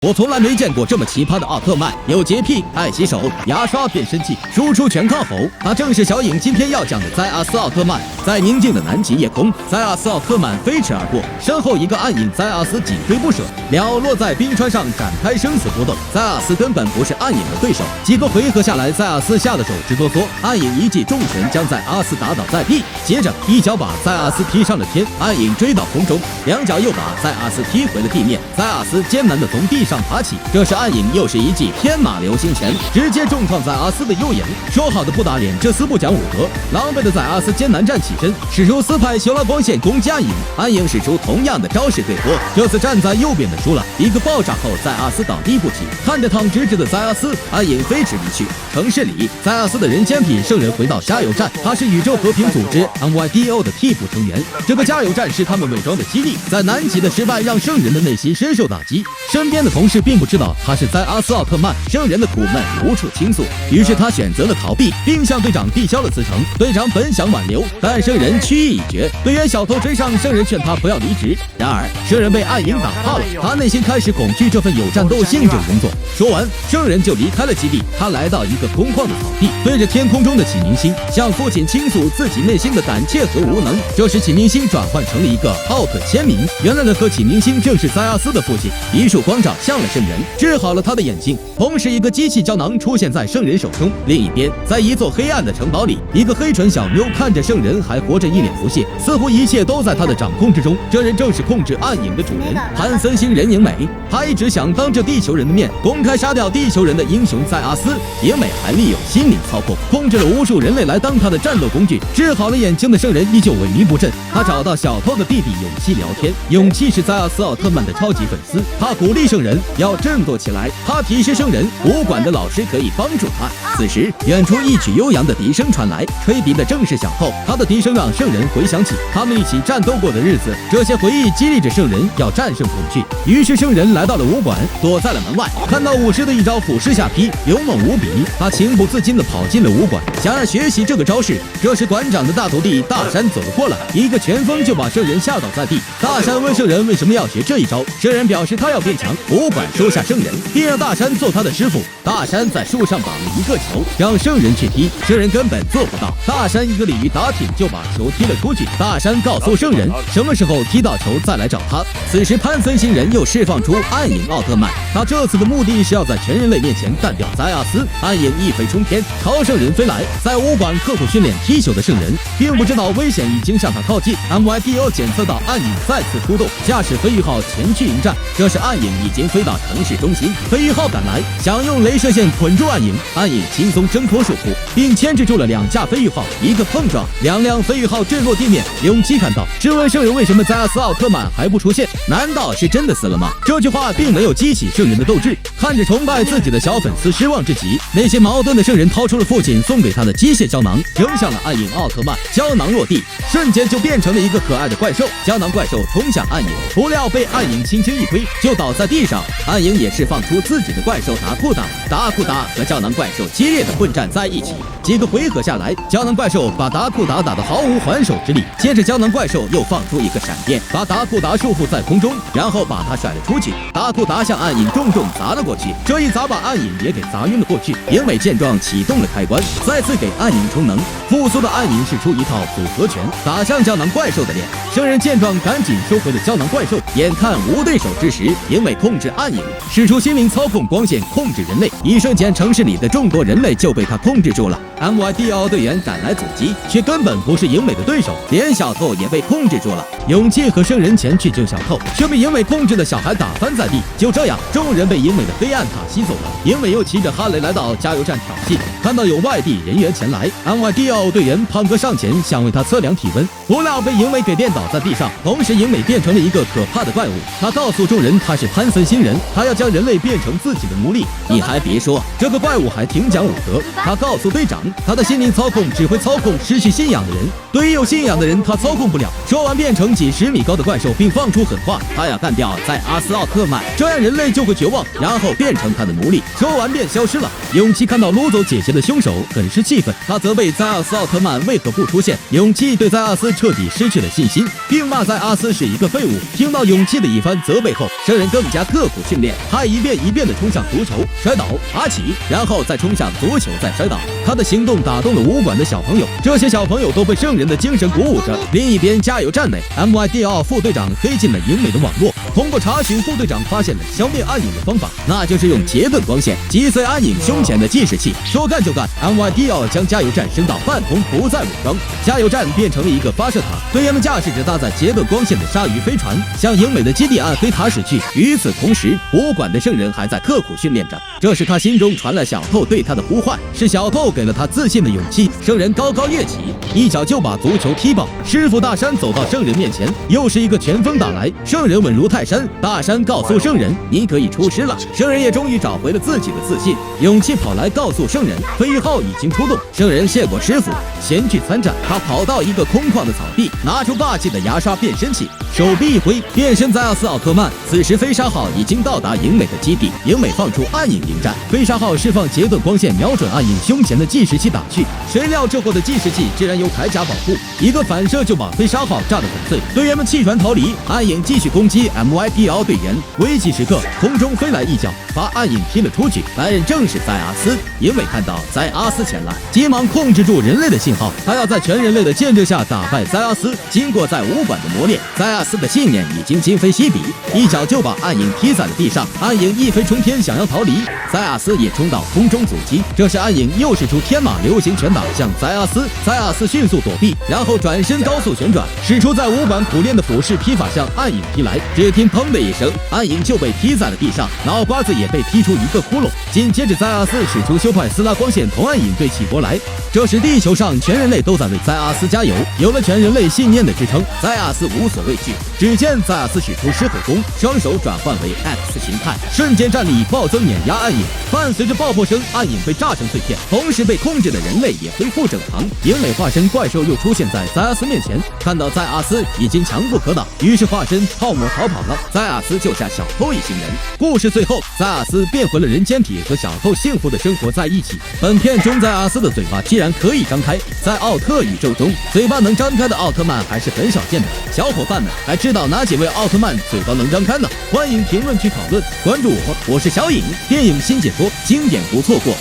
我从来没见过这么奇葩的奥特曼，有洁癖，爱洗手，牙刷变身器，输出全靠吼。他正是小影今天要讲的塞阿斯奥特曼。在宁静的南极夜空，塞阿斯奥特曼飞驰而过，身后一个暗影塞阿斯紧追不舍，两落在冰川上展开生死搏斗。塞阿斯根本不是暗影的对手，几个回合下来，塞阿斯吓得手直哆嗦，暗影一记重拳将塞阿斯打倒在地，接着一脚把塞阿斯踢上了天，暗影追到空中，两脚又把塞阿斯踢回了地面，塞阿斯艰难地从地上爬起，这时暗影又是一记天马流星拳，直接重创塞阿斯的右眼。说好的不打脸，这厮不讲武德。狼狈的塞阿斯艰难站起身，使出斯派修拉光线攻击暗影，暗影使出同样的招式对波，这次站在右边的输了。一个爆炸后，塞阿斯倒地不起，看着躺直直的塞阿斯，暗影飞驰离去。城市里，塞阿斯的人间品圣人回到加油站，他是宇宙和平组织 MYDO 的替补成员。这个加油站是他们伪装的基地，在南极的失败让圣人的内心深受打击。身边的同事并不知道他是塞阿斯奥特曼，圣人的苦闷无处倾诉，于是他选择了逃避，并向队长递交了辞呈。队长本想挽留，但圣人屈意已决。队员小偷追上圣人，劝他不要离职。然而圣人被暗影打怕了，他内心开始恐惧这份有战斗性质的工作。说完，圣人就离开了基地。他来到一个空旷的草地，对着天空中的启明星向父亲倾诉自己内心的胆怯和无能。这时启明星转换成了一个奥特签名，原来的和启明星正是塞阿斯的父亲。一束光照向了圣人，治好了他的眼睛。同时一个机器胶囊出现在圣人手中。另一边，在一座黑暗的城堡里，一个黑唇小妞看着圣人还活着，一脸不屑，似乎一切都在他的掌控之中。这人正是控制暗影的主人潘森星人影美。他一直想当着地球人的面公开杀掉地球人的英雄塞阿斯。影美还利用心灵操控，控制了无数人类来当他的战斗工具。治好了眼睛的圣人依旧萎靡不振。他找到小偷的弟弟勇气聊天，勇气是塞阿斯奥特曼的超级粉丝，他鼓励圣人要振作起来。他提示圣人武馆的老师可以帮助他。此时远处一曲悠扬的笛声传来，吹笛的正是小偷。他的笛声让圣人回想起他们一起战斗过的日子，这些回忆激励着圣人要战胜恐惧。于是圣人来到了武馆，躲在了门外，看到武士的一招俯视下劈，勇猛无比。他情不自禁地跑进了武馆，想要学习这个招式。这时馆长的大徒弟大山走了过来，一个拳风就把圣人吓倒在地。大山问圣人为什么要学这一招，圣人表示他要变强。武馆收下圣人，并让大山做他的师傅。大山在树上绑了一个球，让圣人去踢，圣人根本做不到。大山一个鲤鱼打挺就把球踢了出去。大山告诉圣人什么时候踢到球再来找他。此时潘森星人又释放出暗影奥特曼，他这次的目的是要在全人类面前干掉塞阿斯。暗影一飞冲天，朝圣人飞来。在武馆刻苦训练踢球的圣人并不知道危险已经向他靠近。 MYDO 检测到暗影再次出动，驾驶飞鱼号前去迎战。这时暗影已经飞到城市中心，飞鱼号赶来，想用镭射线捆住暗影。暗影轻松挣脱束缚，并牵制住了两架飞鱼号。一个碰撞，两辆飞鱼号坠落地面。勇气看到，质问圣人为什么塞阿斯奥特曼还不出现？难道是真的死了吗？这句话并没有激起圣人的斗志。看着崇拜自己的小粉丝失望至极，那些矛盾的圣人掏出了父亲送给他的机械胶囊，扔向了暗影奥特曼。胶囊落地，瞬间就变成了一个可爱的怪兽。胶囊怪兽冲向暗影，不料被暗影轻轻一推，就倒在地上。暗影也释放出自己的怪兽达库达，达库达和胶囊怪兽激烈的混战在一起。几个回合下来，胶囊怪兽把达库达打得毫无还手之力。接着胶囊怪兽又放出一个闪电，把达库达束缚在空中，然后把他甩了出去。达库达向暗影重重砸了过去，这一砸把暗影也给砸晕了过去。影美见状启动了开关，再次给暗影充能。复苏的暗影使出一套组合拳，打向胶囊怪兽的脸。圣人见状赶紧收回了胶囊怪兽。眼看无对手之时，影美控制暗影，使出心灵操控光线控制人类。一瞬间，城市里的众多人类就被他控制住了。MYDO 队员赶来阻击，却根本不是影美的对手，连小偷也被控制住了。勇气和圣人前去救小偷，却被影美控制的小孩打翻在地。就这样，众人被影美的黑暗塔吸走了。影美又骑着哈雷来到加油站挑衅，看到有外地人员前来 ，MYDO 队员胖哥上前想为他测量体温，不料被影美给电倒在地上。同时，影美变成了一个可怕的怪物。他告诉众人他是潘森星人，他要将人类变成自己的奴隶。你还别说，这个怪物还挺讲武德。他告诉队长，他的心灵操控只会操控失去信仰的人，对于有信仰的人他操控不了。说完变成几10米高的怪兽，并放出狠话，他要干掉塞阿斯奥特曼，这样人类就会绝望，然后变成他的奴隶。说完便消失了。勇气看到掳走姐姐的凶手，很是气愤，他责备塞阿斯奥特曼为何不出现。勇气对塞阿斯彻底失去了信心，并骂塞阿斯是一个废物。听到勇气的一番责备后，圣人更加刻苦苦训练，他一遍一遍地冲向足球，摔倒，爬起，然后再冲向足球，再摔倒。他的行动打动了武馆的小朋友，这些小朋友都被圣人的精神鼓舞着。另一边，加油站内 ，MYDL 副队长黑进了影美的网络。通过查询，副队长发现了消灭暗影的方法，那就是用杰顿光线击碎暗影胸前的计时器。说干就干 ，MYDL 将加油站升到半空，不再武装，加油站变成了一个发射塔，队员们驾驶着搭载杰顿光线的鲨鱼飞船，向影美的基地暗黑塔驶去。与此同时，武馆的圣人还在刻苦训练着。这时，他心中传来小透对他的呼唤，是小透给了他自信的勇气。圣人高高跃起，一脚就把足球踢爆。师傅大山走到圣人面前，又是一个拳风打来，圣人稳如泰山。大山告诉圣人，你可以出师了。圣人也终于找回了自己的自信，勇气跑来告诉圣人，飞号已经出动。圣人谢过师傅，前去参战。他跑到一个空旷的草地，拿出霸气的牙刷变身器，手臂一挥，变身在阿斯奥特曼。此时飞沙号已经到达影美的基地，影美放出暗影迎战，飞沙号释放杰顿光线，瞄准暗影胸前的计时器打去。谁料这货的计时器竟然有铠甲保护，一个反射就把飞沙号炸得粉碎。队员们弃船逃离，暗影继续攻击 MYDL 队员。危急时刻，空中飞来一脚，把暗影踢了出去。来人正是塞阿斯。影美看到塞阿斯前来，急忙控制住人类的信号，他要在全人类的见证下打败塞阿斯。经过在武馆的磨练，塞阿斯的信念已经今非昔比，一脚就把暗影踢在了地上。暗影一飞冲天，想要逃离，塞阿斯也冲到空中阻击。这时暗影又使出天马流星拳打向塞阿斯，塞阿斯迅速躲避，然后转身高速旋转，使出在武馆苦练的俯视劈法向暗影踢来。只听砰的一声，暗影就被踢在了地上，脑瓜子也被踢出一个窟窿。紧接着塞阿斯使出修派斯拉光线同暗影对起过来。这时地球上全人类都在为塞阿斯加油，有了全人类信念的支撑，塞阿斯无所畏惧。只见塞阿斯使出狮吼功，双手转换为 X 形态，瞬间战力暴增，碾压暗影。伴随着爆破声，暗影被炸成碎片，同时被控制的人类也恢复正常。影美化身怪兽又出现在塞阿斯面前，看到塞阿斯已经强不可挡，于是化身泡沫逃跑了。塞阿斯救下小偷一行人。故事最后，塞阿斯变回了人间体，和小偷幸福的生活在一起。本片中塞阿斯的嘴巴既然可以张开，在奥特宇宙中，嘴巴能张开的奥特曼还是很少见的。小伙伴们还知道哪几位奥特曼嘴巴能张开呢？欢迎评论区讨论，关注我是小影，电影新解说，经典不错过。